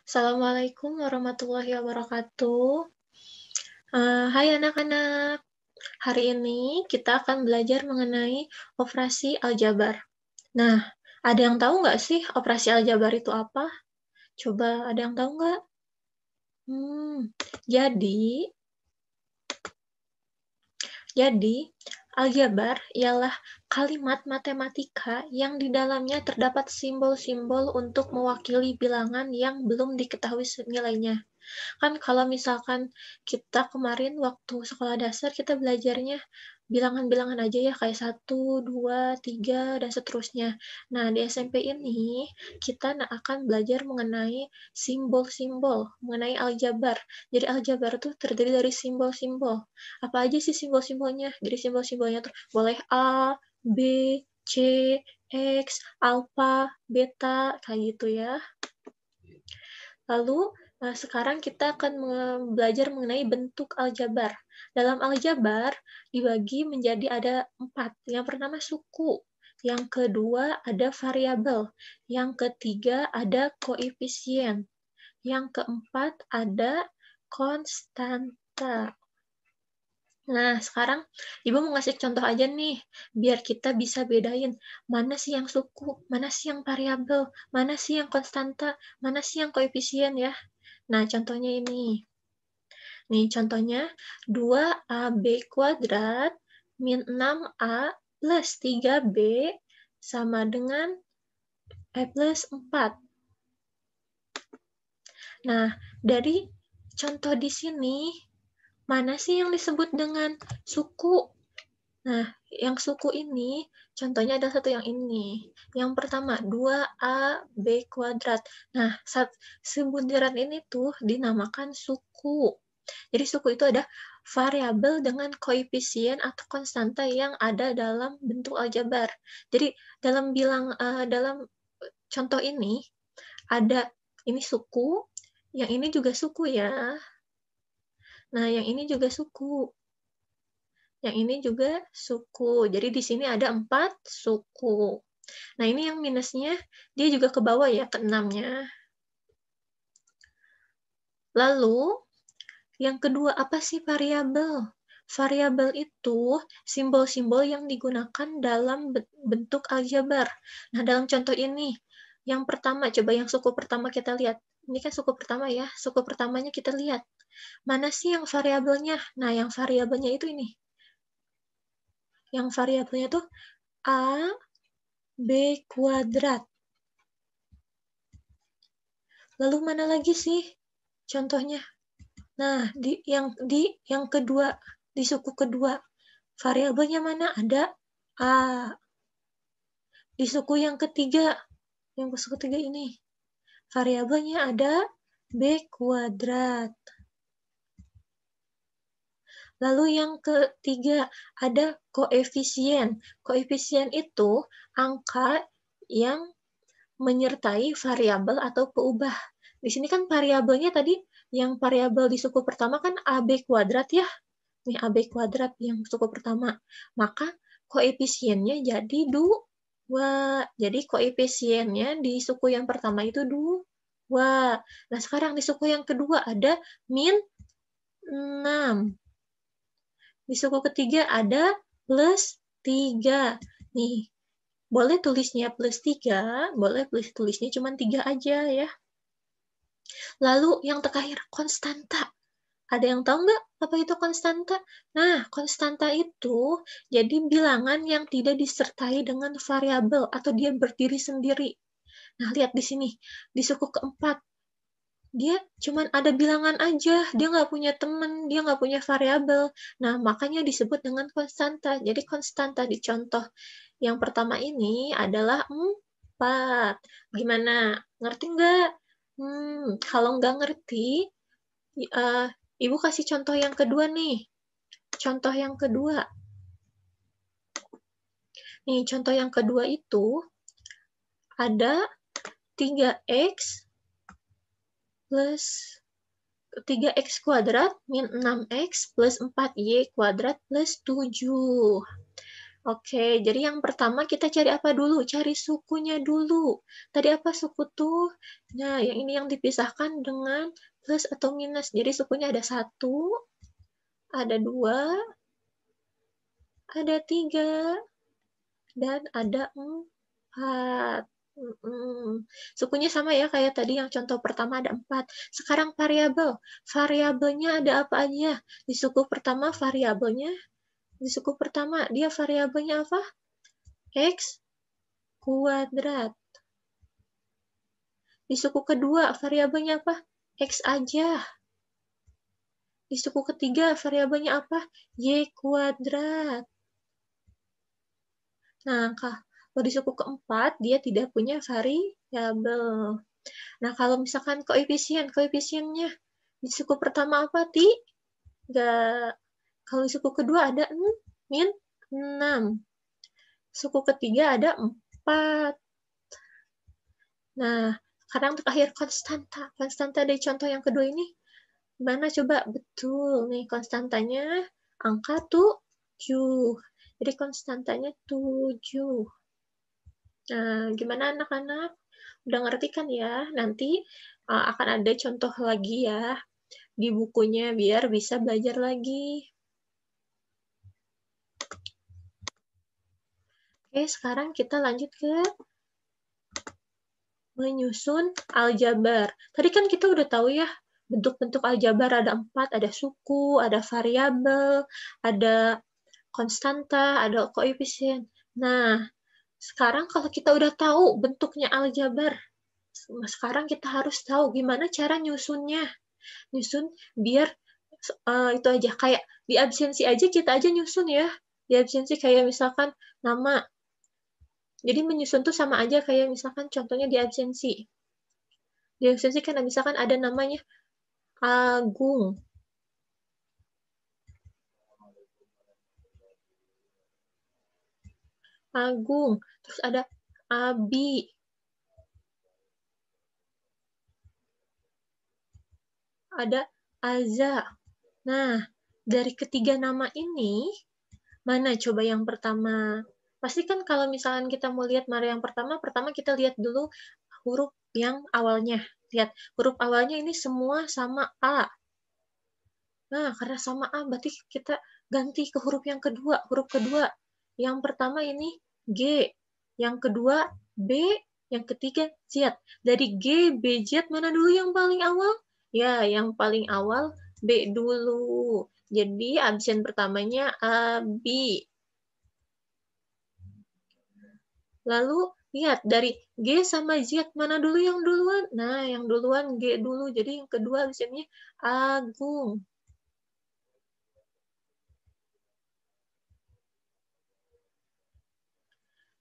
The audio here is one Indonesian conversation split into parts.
Assalamualaikum warahmatullahi wabarakatuh. Hai anak-anak, hari ini kita akan belajar mengenai operasi aljabar. Nah, ada yang tahu nggak sih operasi aljabar itu apa? Coba ada yang tahu nggak? Hmm, jadi, jadi aljabar ialah kalimat matematika yang di dalamnya terdapat simbol-simbol untuk mewakili bilangan yang belum diketahui nilainya. Kan kalau misalkan kita kemarin waktu sekolah dasar kita belajarnya bilangan-bilangan aja ya kayak 1, 2, 3 dan seterusnya. Nah, di SMP ini kita akan belajar mengenai simbol-simbol, mengenai aljabar. Jadi aljabar tuh terdiri dari simbol-simbol. Apa aja sih simbol-simbolnya? Jadi simbol-simbolnya tuh boleh A, B, C, X, alfa, beta, kayak gitu ya. Lalu, sekarang kita akan belajar mengenai bentuk aljabar. Dalam aljabar dibagi menjadi ada 4. Yang pertama suku, yang kedua ada variabel, yang ketiga ada koefisien, yang keempat ada konstanta. Nah, sekarang Ibu mau ngasih contoh aja nih, biar kita bisa bedain mana sih yang suku, mana sih yang variabel, mana sih yang konstanta, mana sih yang koefisien ya. Nah, contohnya ini. Nih, contohnya 2AB kuadrat min 6A plus 3B sama dengan plus 4. Nah, dari contoh di sini, mana sih yang disebut dengan suku? Nah, yang suku ini, contohnya ada satu yang ini. Yang pertama, 2AB kuadrat. Nah, sebutiran ini tuh dinamakan suku. Jadi suku itu ada variabel dengan koefisien atau konstanta yang ada dalam bentuk aljabar. Jadi dalam contoh ini ada ini suku, yang ini juga suku ya. Nah, yang ini juga suku. Yang ini juga suku. Jadi di sini ada 4 suku. Nah, ini yang minusnya, dia juga ke bawah ya, ke 6-nya. Lalu, yang kedua, apa sih variabel? Variabel itu simbol-simbol yang digunakan dalam bentuk aljabar. Nah, dalam contoh ini, yang pertama, coba yang suku pertama kita lihat. Ini kan suku pertama ya, suku pertamanya kita lihat. Mana sih yang variabelnya? Nah, yang variabelnya itu ini. Yang variabelnya tuh A, B kuadrat. Lalu mana lagi sih contohnya? Nah, di yang kedua, di suku kedua, variabelnya mana? Ada A. Di suku yang ketiga ini, variabelnya ada B kuadrat. Lalu yang ketiga, ada koefisien. Koefisien itu angka yang menyertai variabel atau peubah. Di sini kan variabelnya tadi, yang variabel di suku pertama kan AB kuadrat ya. Nih AB kuadrat yang suku pertama. Maka koefisiennya jadi 2. Jadi koefisiennya di suku yang pertama itu 2. Nah, sekarang di suku yang kedua ada min 6. Di suku ketiga ada plus 3. Nih, boleh tulisnya plus 3, boleh tulisnya cuma 3 aja ya. Lalu yang terakhir, konstanta. Ada yang tahu nggak apa itu konstanta? Nah, konstanta itu jadi bilangan yang tidak disertai dengan variabel atau dia berdiri sendiri. Nah, lihat di sini, di suku keempat, dia cuma ada bilangan aja, dia nggak punya teman, dia nggak punya variabel. Nah, makanya disebut dengan konstanta. Jadi konstanta di contoh yang pertama ini adalah 4. Gimana? Ngerti nggak? Kalau nggak ngerti, Ibu kasih contoh yang kedua nih. Contoh yang kedua. Nih, contoh yang kedua itu ada 3x plus 3x kuadrat min 6x plus 4y kuadrat plus 7. Oke, jadi yang pertama kita cari apa dulu? Cari sukunya dulu. Tadi apa suku tuh? Nah, yang ini yang dipisahkan dengan plus atau minus. Jadi sukunya ada 1, ada 2, ada 3, dan ada 4. Sukunya sama ya kayak tadi yang contoh pertama ada 4. Sekarang variabel. Variabelnya ada apa aja? Di suku pertama variabelnya, di suku pertama dia variabelnya apa? X kuadrat. Di suku kedua variabelnya apa? X aja. Di suku ketiga variabelnya apa? Y kuadrat. Nah, kalau di suku keempat dia tidak punya variabel. Nah, kalau misalkan koefisiennya di suku pertama apa? 3. Kalau di suku kedua ada min 6. Suku ketiga ada 4. Nah, sekarang terakhir konstanta. Konstanta dari contoh yang kedua ini mana coba? Betul nih konstantanya angka 7. Jadi konstantanya 7. Nah, gimana anak-anak? Udah ngerti kan ya? Nanti akan ada contoh lagi ya di bukunya biar bisa belajar lagi. Oke, sekarang kita lanjut ke menyusun aljabar. Tadi kan kita udah tahu ya, bentuk-bentuk aljabar ada 4, ada suku, ada variabel, ada konstanta, ada koefisien. Nah, sekarang kalau kita udah tahu bentuknya aljabar, sekarang kita harus tahu gimana cara nyusunnya. Nyusun biar itu aja, kayak di absensi aja kita aja nyusun ya. Di absensi kayak misalkan nama. Jadi menyusun tuh sama aja kayak misalkan contohnya di absensi. Di absensi kan misalkan ada namanya Agung. Agung. Terus ada Abi. Ada Aza. Nah, dari ketiga nama ini, mana coba yang pertama? Pasti kan kalau misalkan kita mau lihat mana yang pertama kita lihat dulu huruf yang awalnya. Lihat, huruf awalnya ini semua sama A. Nah, karena sama A, berarti kita ganti ke huruf yang kedua. Huruf kedua. Yang pertama ini G. Yang kedua B. Yang ketiga Z. Dari G, B, Z, mana dulu yang paling awal? Ya, yang paling awal B dulu. Jadi, absen pertamanya Abi. Lalu, lihat, dari G sama Z, mana dulu yang duluan? Nah, yang duluan G dulu. Jadi, yang kedua absennya Agung.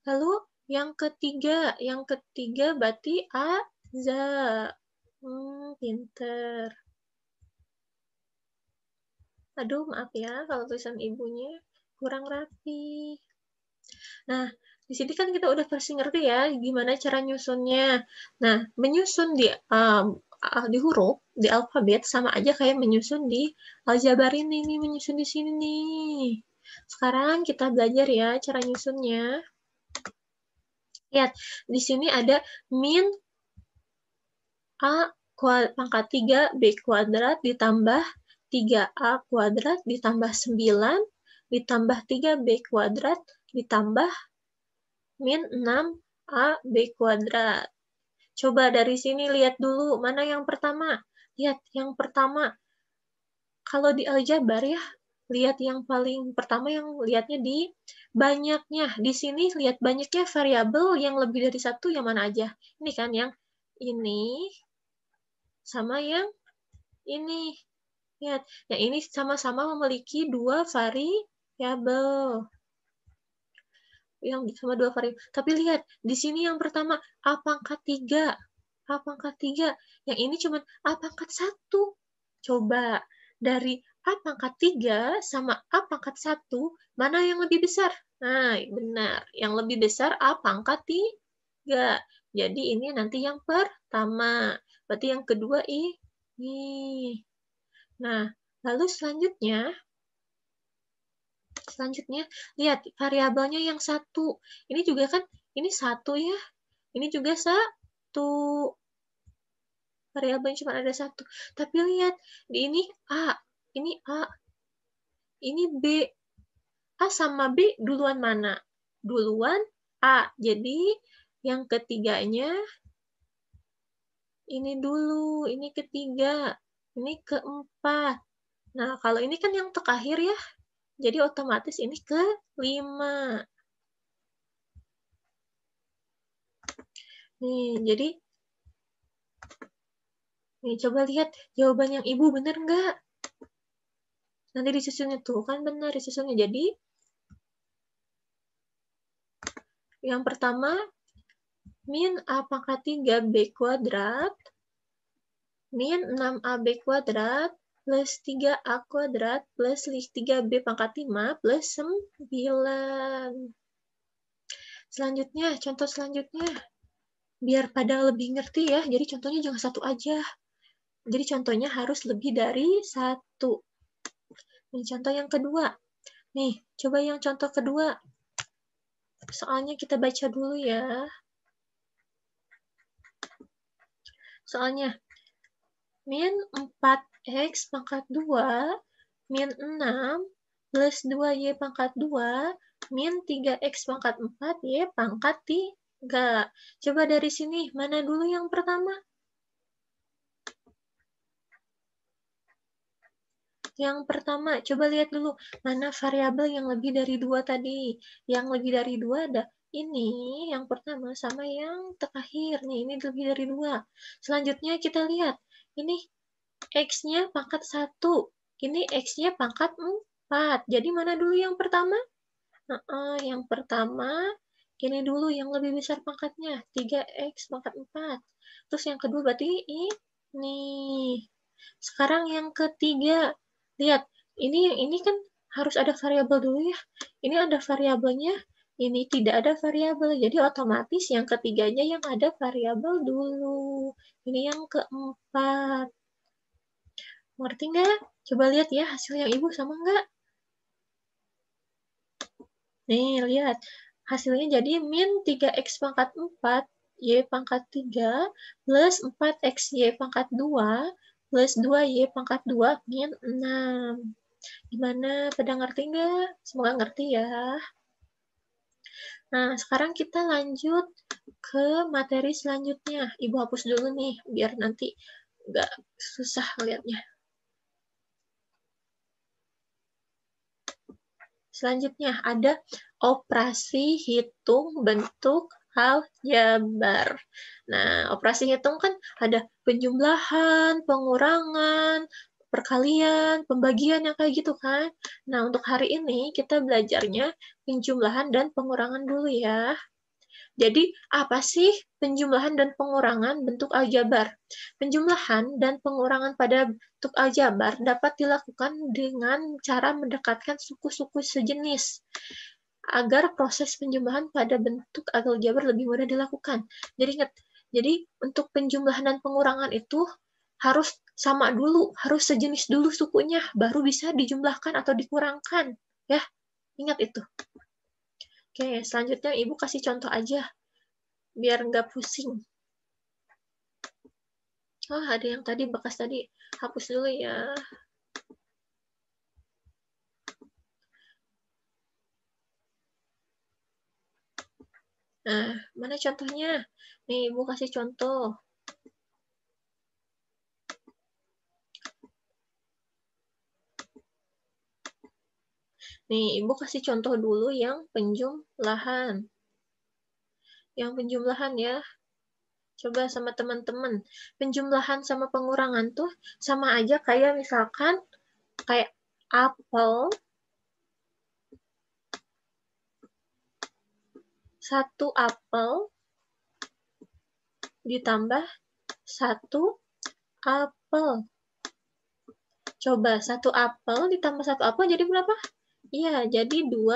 Lalu yang ketiga berarti Aza. Pinter. Aduh, maaf ya kalau tulisan ibunya kurang rapi. Nah, di sini kan kita udah pasti ngerti ya gimana cara nyusunnya. Nah, menyusun di huruf, di alfabet sama aja kayak menyusun di aljabar ini nih, menyusun di sini nih. Sekarang kita belajar ya cara nyusunnya. Lihat, di sini ada min A pangkat 3 B kuadrat ditambah 3A kuadrat ditambah 9 ditambah 3B kuadrat ditambah min 6A B kuadrat. Coba dari sini lihat dulu, mana yang pertama? Lihat, yang pertama. Kalau di aljabar ya, lihat yang paling pertama yang lihatnya di banyaknya. Di sini lihat banyaknya variabel yang lebih dari satu yang mana aja. Ini kan yang ini sama yang ini. Lihat, yang ini sama-sama memiliki dua variabel. Yang sama dua variabel. Tapi lihat, di sini yang pertama A pangkat 3. A pangkat 3. Yang ini cuma A pangkat 1. Coba, dari A pangkat 3 sama A pangkat 1, mana yang lebih besar? Nah, benar. Yang lebih besar A pangkat 3. Jadi ini nanti yang pertama. Berarti yang kedua ini. Nah, lalu selanjutnya, Selanjutnya, lihat variabelnya yang satu. Ini juga kan, ini satu ya. Ini juga satu. Variabelnya cuma ada satu. Tapi lihat, di ini A. Ini A. Ini B. A sama B duluan mana? Duluan A. Jadi, yang ketiganya, ini dulu. Ini ketiga. Ini keempat. Nah, kalau ini kan yang terakhir ya. Jadi, otomatis ini kelima. Nih, jadi nih coba lihat jawaban yang ibu bener nggak? Nanti disusunnya tuh, kan benar disusunnya. Jadi, yang pertama, min A pangkat 3B kuadrat, min 6AB kuadrat, plus 3A kuadrat, plus 3B pangkat 5, plus 9. Selanjutnya, contoh selanjutnya. Biar pada lebih ngerti ya, jadi contohnya jangan satu aja. Jadi contohnya harus lebih dari satu. Nih, contoh yang kedua. Nih, coba yang contoh kedua. Soalnya kita baca dulu ya. Soalnya, min 4x pangkat 2, min 6, plus 2y pangkat 2, min 3x pangkat 4, y pangkat 3. Coba dari sini, mana dulu yang pertama? Yang pertama, coba lihat dulu, mana variabel yang lebih dari 2 tadi. Yang lebih dari 2 ada ini, yang pertama, sama yang terakhir. Nih, ini lebih dari 2. Selanjutnya kita lihat, ini X-nya pangkat 1. Ini X-nya pangkat 4. Jadi mana dulu yang pertama? Yang pertama, ini dulu yang lebih besar pangkatnya. 3X pangkat 4. Terus yang kedua berarti ini. Sekarang yang ketiga. Lihat, ini kan harus ada variabel dulu ya. Ini ada variabelnya, ini tidak ada variabel. Jadi otomatis yang ketiganya yang ada variabel dulu. Ini yang keempat. Ngerti nggak? Coba lihat ya hasil yang ibu sama nggak? Nih, lihat. Hasilnya jadi min 3x pangkat 4, y pangkat 3, plus 4x y pangkat 2, plus 2y pangkat 2, min 6. Gimana? Pada ngerti nggak? Semoga ngerti ya. Nah, sekarang kita lanjut ke materi selanjutnya. Ibu hapus dulu nih, biar nanti nggak susah lihatnya. Selanjutnya ada operasi hitung bentuk aljabar. Nah, operasi hitung kan ada penjumlahan, pengurangan, perkalian, pembagian yang kayak gitu kan. Nah, untuk hari ini kita belajarnya penjumlahan dan pengurangan dulu ya. Jadi, apa sih penjumlahan dan pengurangan bentuk aljabar? Penjumlahan dan pengurangan pada bentuk aljabar dapat dilakukan dengan cara mendekatkan suku-suku sejenis agar proses penjumlahan pada bentuk aljabar lebih mudah dilakukan. Jadi ingat, jadi untuk penjumlahan dan pengurangan itu harus sama dulu, harus sejenis dulu sukunya, baru bisa dijumlahkan atau dikurangkan. Ya, ingat itu. Oke, selanjutnya Ibu kasih contoh aja, biar nggak pusing. Oh, ada yang tadi, bekas tadi. Hapus dulu ya. Nah, mana contohnya? Nih, Ibu kasih contoh. Nih, Ibu kasih contoh dulu yang penjumlahan. Yang penjumlahan ya. Coba sama teman-teman. Penjumlahan sama pengurangan tuh sama aja kayak misalkan kayak apel, 1 apel ditambah 1 apel. Coba 1 apel ditambah 1 apel jadi berapa? Iya, jadi 2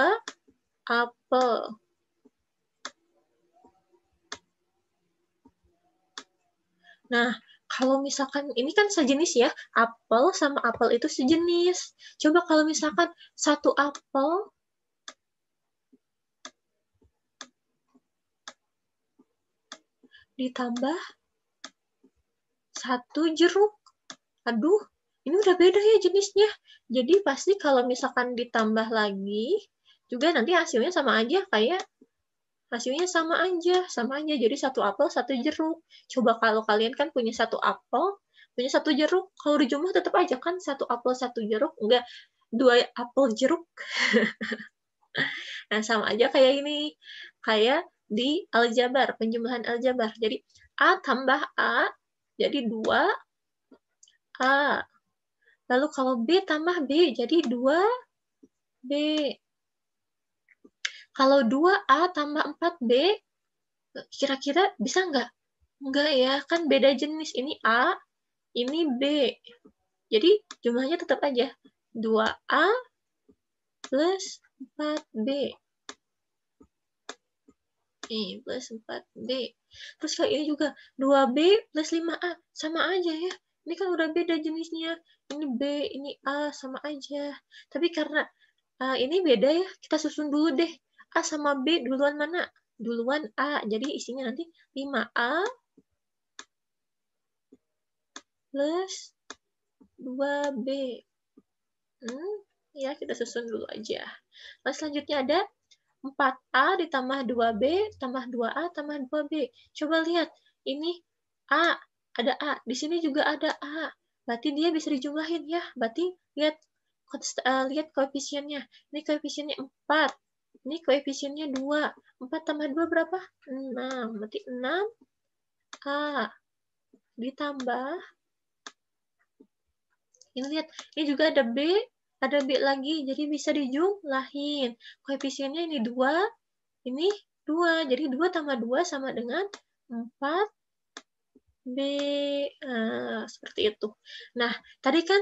apel. Nah, kalau misalkan ini kan sejenis ya, apel sama apel itu sejenis. Coba kalau misalkan 1 apel ditambah 1 jeruk. Aduh, ini udah beda ya jenisnya. Jadi pasti kalau misalkan ditambah lagi, juga nanti hasilnya sama aja kayak hasilnya sama aja. Jadi 1 apel, 1 jeruk. Coba kalau kalian kan punya 1 apel, punya 1 jeruk, kalau dijumlah tetap aja kan 1 apel, 1 jeruk, enggak 2 apel jeruk. Nah, sama aja kayak ini. Kayak di aljabar, penjumlahan aljabar. Jadi A tambah A, jadi 2A. Lalu kalau B tambah B, jadi 2B. Kalau 2A tambah 4B, kira-kira bisa nggak? Enggak ya, kan beda jenis. Ini A, ini B. Jadi jumlahnya tetap aja. 2A plus 4B. Nih, plus 4B. Terus kalau ini juga 2B plus 5A. Sama aja ya. Ini kan udah beda jenisnya. Ini B, ini A, sama aja. Tapi karena ini beda ya, kita susun dulu deh. A sama B duluan mana? Duluan A. Jadi isinya nanti 5A plus 2B. Ya, kita susun dulu aja. Nah, selanjutnya ada 4A ditambah 2B tambah 2A tambah 2B. Coba lihat, ini A, ada A. Di sini juga ada A. Berarti dia bisa dijumlahin ya. Berarti lihat koefisiennya. Ini koefisiennya 4. Ini koefisiennya 2. 4 tambah 2 berapa? 6. Berarti 6A ditambah. Ini lihat, ini juga ada B lagi, jadi bisa dijumlahin. Koefisiennya ini 2, ini 2. Jadi 2 tambah 2 sama dengan 4B. Nah, seperti itu. Nah, tadi kan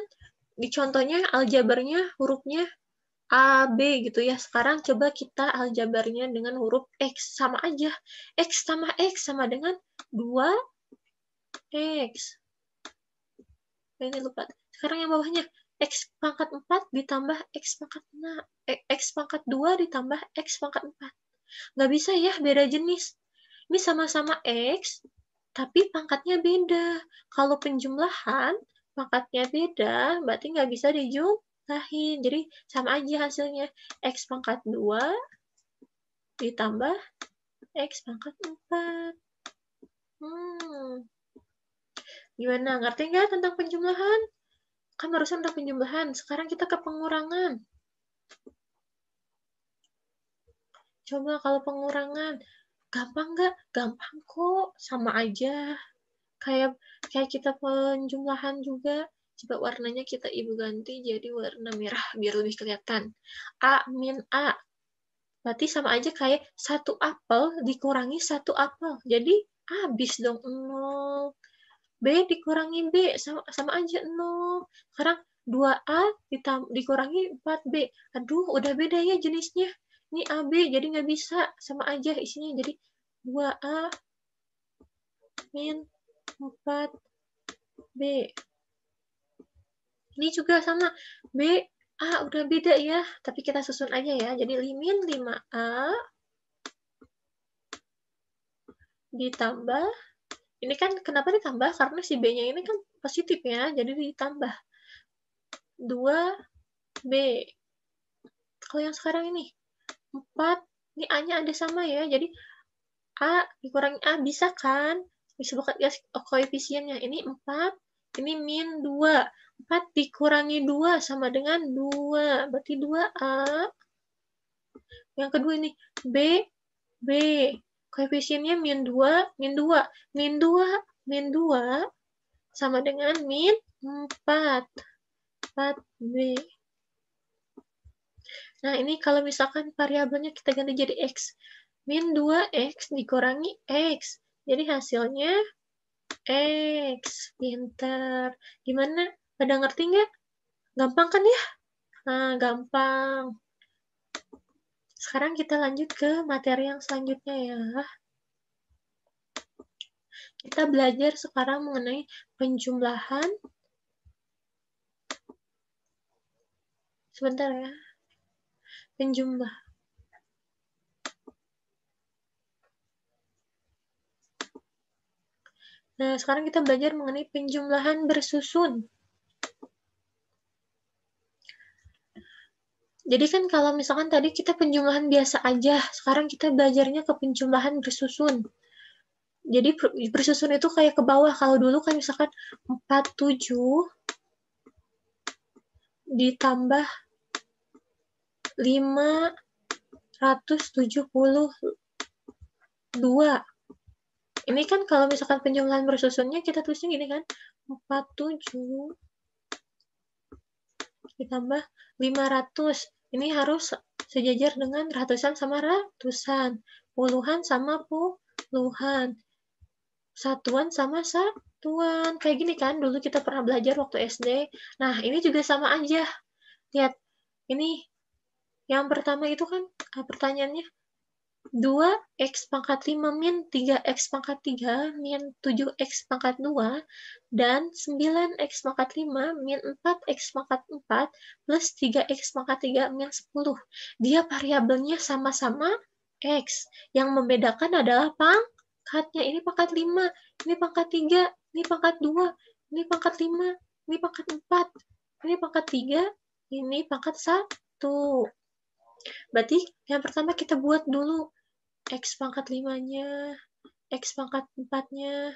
di contohnya aljabarnya hurufnya A, B gitu ya. Sekarang coba kita aljabarnya dengan huruf X. Sama aja. X tambah X sama dengan 2X. Ini lupa. Sekarang yang bawahnya. X pangkat 4 ditambah X pangkat 6. X pangkat 2 ditambah X pangkat 4. Nggak bisa ya, beda jenis. Ini sama-sama X, tapi pangkatnya beda. Kalau penjumlahan, pangkatnya beda, berarti nggak bisa dijumlahin. Jadi sama aja hasilnya. X pangkat 2 ditambah X pangkat 4. Gimana? Ngerti nggak tentang penjumlahan? Kan barusan udah penjumlahan. Sekarang kita ke pengurangan. Coba kalau pengurangan. Gampang nggak? Gampang kok. Sama aja. Kayak kita penjumlahan juga. Coba warnanya kita ibu ganti jadi warna merah biar lebih kelihatan. A min A. Berarti sama aja kayak 1 apel dikurangi 1 apel. Jadi habis dong 0. B dikurangi B sama aja 0. Sekarang 2A dikurangi 4B. Aduh, udah beda ya jenisnya. Ini AB, jadi nggak bisa. Sama aja isinya. Jadi 2A min 4B. Ini juga sama. B, A udah beda ya. Tapi kita susun aja ya. Jadi min 5A ditambah. Ini kan kenapa ditambah? Karena si B-nya ini kan positif ya. Jadi ditambah. 2B. Kalau yang sekarang ini 4, ini A-nya ada sama ya. Jadi A dikurangi A bisa kan? Bisa buka koefisiennya. Ini 4, ini min 2. 4 dikurangi 2 sama dengan 2. Berarti 2A. Yang kedua ini B. Koefisiennya min 2, min 2. Min 2 sama dengan min 4. 4B. Nah, ini kalau misalkan variabelnya kita ganti jadi X. Min 2X dikurangi X. Jadi hasilnya X. Pinter. Gimana? Pada ngerti nggak? Gampang kan ya? Nah, gampang. Sekarang kita lanjut ke materi yang selanjutnya ya. Kita belajar sekarang mengenai penjumlahan. Sebentar ya. Penjumlah. Nah, sekarang kita belajar mengenai penjumlahan bersusun. Jadi kan kalau misalkan tadi kita penjumlahan biasa aja, sekarang kita belajarnya ke penjumlahan bersusun. Jadi bersusun itu kayak ke bawah. Kalau dulu kan misalkan 47 ditambah 572. Ini kan kalau misalkan penjumlahan bersusunnya kita tulisnya gini kan, 47 ditambah 500. Ini harus sejajar dengan ratusan sama ratusan, puluhan sama puluhan, satuan sama satuan. Kayak gini kan, dulu kita pernah belajar waktu SD. Nah, ini juga sama aja. Lihat, ini yang pertama itu kan pertanyaannya 2x pangkat 5 min 3x pangkat 3 min 7x pangkat 2 dan 9x pangkat 5 min 4x pangkat 4 plus 3x pangkat 3 min 10. Dia variabelnya sama-sama x. Yang membedakan adalah pangkatnya. Ini pangkat 5, ini pangkat 3, ini pangkat 2, ini pangkat 5, ini pangkat 4, ini pangkat 3, ini pangkat 1. Berarti yang pertama kita buat dulu X pangkat 5-nya, X pangkat 4-nya,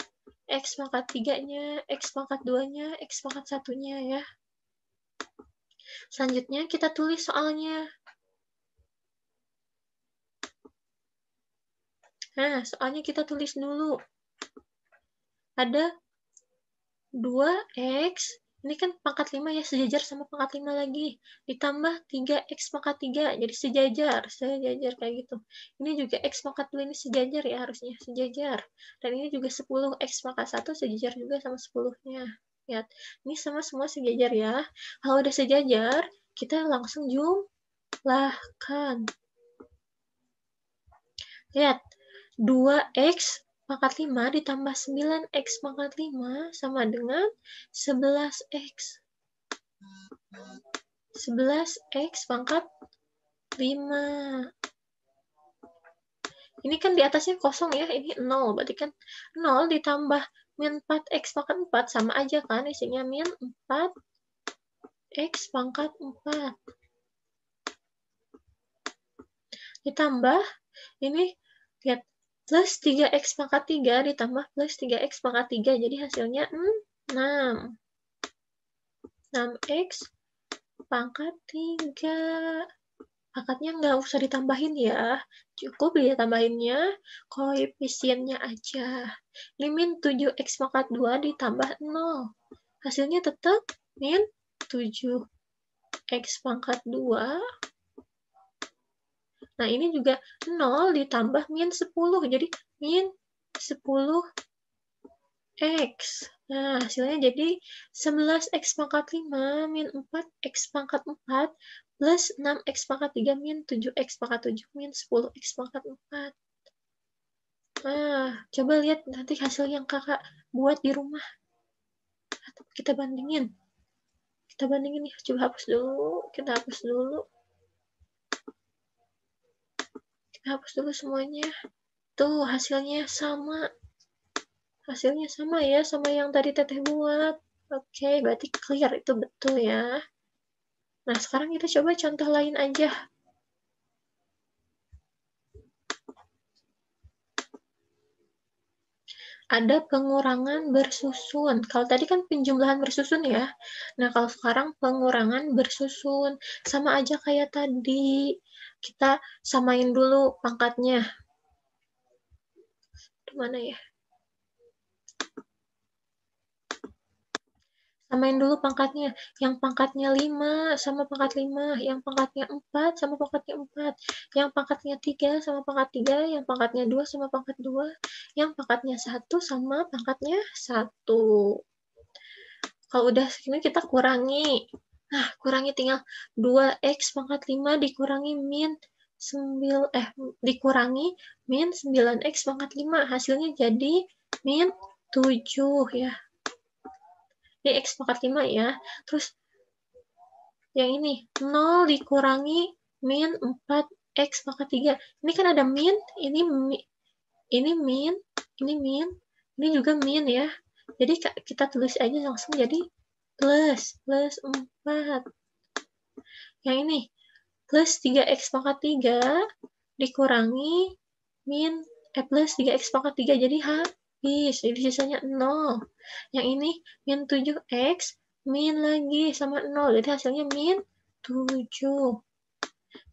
X pangkat 3-nya, X pangkat 2-nya, X pangkat 1-nya ya. Selanjutnya kita tulis soalnya. Nah, soalnya kita tulis dulu. Ada 2X, ini kan pangkat 5 ya, sejajar sama pangkat 5 lagi. Ditambah 3X pangkat 3, jadi sejajar kayak gitu. Ini juga X pangkat 2 ini sejajar ya harusnya, sejajar. Dan ini juga 10X pangkat 1 sejajar juga sama 10-nya. Lihat, ini sama semua sejajar ya. Kalau udah sejajar, kita langsung jumlahkan. Lihat, 2X pangkat 5 ditambah 9X pangkat 5 sama dengan 11X. 11X pangkat 5. Ini kan di atasnya kosong ya, ini 0. Berarti kan 0 ditambah min 4X pangkat 4 sama aja kan, isinya min 4X pangkat 4. Ditambah, ini lihat, plus 3X pangkat 3 ditambah plus 3X pangkat 3. Jadi hasilnya 6. 6X pangkat 3. Pangkatnya nggak usah ditambahin ya. Cukup ditambahinnya koefisiennya aja. Ini min 7X pangkat 2 ditambah 0. Hasilnya tetap min 7X pangkat 2. Nah, ini juga 0 ditambah min 10. Jadi, min 10X. Nah, hasilnya jadi 11X pangkat 5 min 4X pangkat 4 plus 6X pangkat 3 min 7X pangkat 7 min 10X pangkat 4. Nah, coba lihat nanti hasil yang kakak buat di rumah. Kita bandingin. Kita bandingin ya. Coba hapus dulu. Kita hapus dulu. Kita hapus dulu semuanya. Tuh, hasilnya sama. Hasilnya sama ya, sama yang tadi teteh buat. Oke, berarti clear, itu betul ya. Nah, sekarang kita coba contoh lain aja. Ada pengurangan bersusun. Kalau tadi kan penjumlahan bersusun ya. Nah, kalau sekarang pengurangan bersusun. Sama aja kayak tadi. Kita samain dulu pangkatnya. Mana ya? Samain dulu pangkatnya. Yang pangkatnya 5 sama pangkat 5. Yang pangkatnya 4 sama pangkatnya 4. Yang pangkatnya 3 sama pangkat 3. Yang pangkatnya 2 sama pangkat 2. Yang pangkatnya 1 sama pangkatnya 1. Kalau udah segini kita kurangi. Nah, kurangi tinggal 2X pangkat 5 dikurangi min 9X pangkat 5. Hasilnya jadi min 7 ya. Ini X pangkat 5 ya. Terus yang ini 0 dikurangi min 4X pangkat 3. Ini kan ada min, ini min, ini min, Ini juga min ya. Jadi kita tulis aja langsung jadi plus 4. Yang ini plus 3x pangkat 3 dikurangi plus 3x pangkat 3 jadi habis. Jadi sisanya 0. Yang ini min 7x min lagi sama 0. Jadi hasilnya min 7.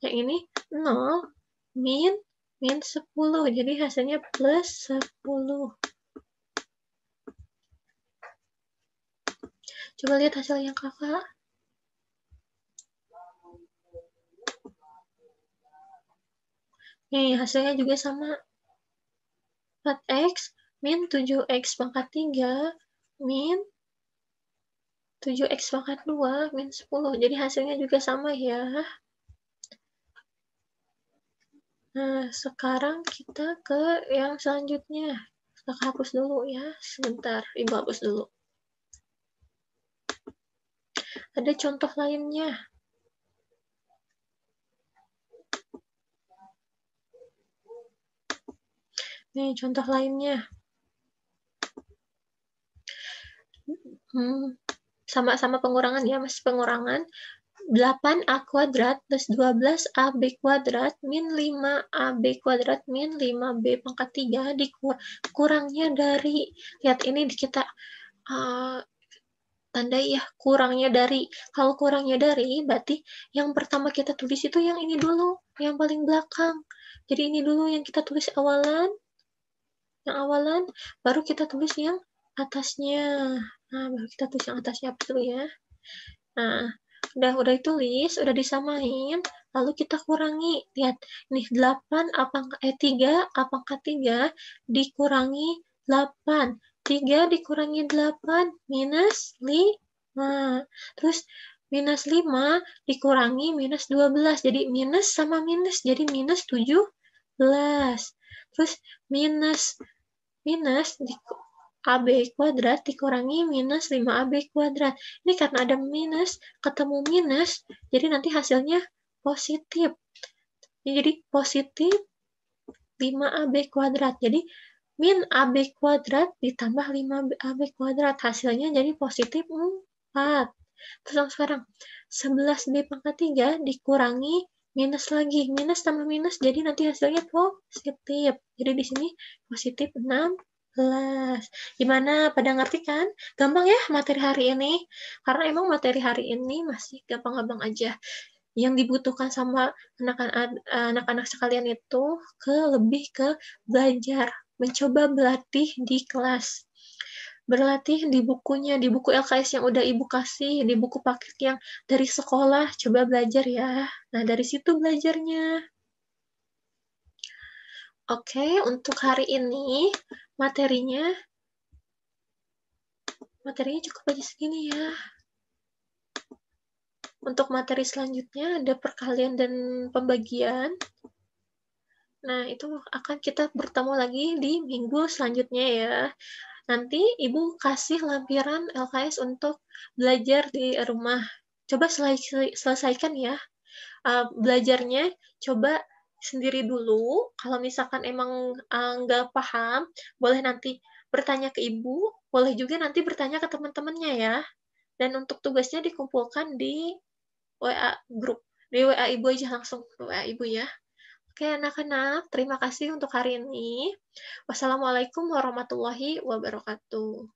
Yang ini 0 min 10. Jadi hasilnya plus 10. Coba lihat hasilnya kakak. Nih, hasilnya juga sama. 4x min 7x pangkat 3 min 7x pangkat 2 min 10. Jadi hasilnya juga sama ya. Nah, sekarang kita ke yang selanjutnya. Kakak hapus dulu ya. Sebentar, Ibu hapus dulu. Ada contoh lainnya. Nih, contoh lainnya. Sama-sama pengurangan ya, masih pengurangan. 8a kuadrat plus 12ab kuadrat min 5ab kuadrat min 5b pangkat 3 dikurangnya dari, lihat ini kita tandai ya, kurangnya dari. Kalau kurangnya dari, berarti yang pertama kita tulis itu yang ini dulu, yang paling belakang. Jadi ini dulu yang kita tulis awalan, baru kita tulis yang atasnya. Nah, baru kita tulis yang atasnya dulu ya. Nah, udah ditulis, udah disamain, lalu kita kurangi. Lihat, nih 3 A pangkat 3 dikurangi 8. 3 dikurangi 8 minus 5. Terus minus 5 dikurangi minus 12. Jadi minus sama minus, jadi minus 17. Terus minus AB kuadrat dikurangi minus 5AB kuadrat. Ini karena ada minus, ketemu minus, jadi nanti hasilnya positif. Jadi positif 5AB kuadrat. Jadi min AB kuadrat ditambah 5AB kuadrat. Hasilnya jadi positif 4. Terus sekarang 11B pangkat 3 dikurangi minus lagi. Minus tambah minus, jadi nanti hasilnya positif. Jadi di sini positif 6. Gimana? Pada ngerti kan? Gampang ya materi hari ini? Karena emang materi hari ini masih gampang-gampang aja. Yang dibutuhkan sama anak-anak sekalian itu lebih ke belajar. Mencoba berlatih di kelas. Berlatih di bukunya, di buku LKS yang udah Ibu kasih, di buku paket yang dari sekolah. Coba belajar ya. Nah, dari situ belajarnya. Oke, untuk hari ini materinya cukup aja segini ya. Untuk materi selanjutnya ada perkalian dan pembagian. Nah, itu akan kita bertemu lagi di minggu selanjutnya ya. Nanti Ibu kasih lampiran LKS untuk belajar di rumah. Coba selesaikan ya. Belajarnya coba sendiri dulu. Kalau misalkan emang nggak paham, boleh nanti bertanya ke Ibu, boleh juga nanti bertanya ke teman-temannya ya. Dan untuk tugasnya dikumpulkan di WA grup. Di WA Ibu aja langsung, WA Ibu ya. Oke, anak-anak, terima kasih untuk hari ini. Wassalamualaikum warahmatullahi wabarakatuh.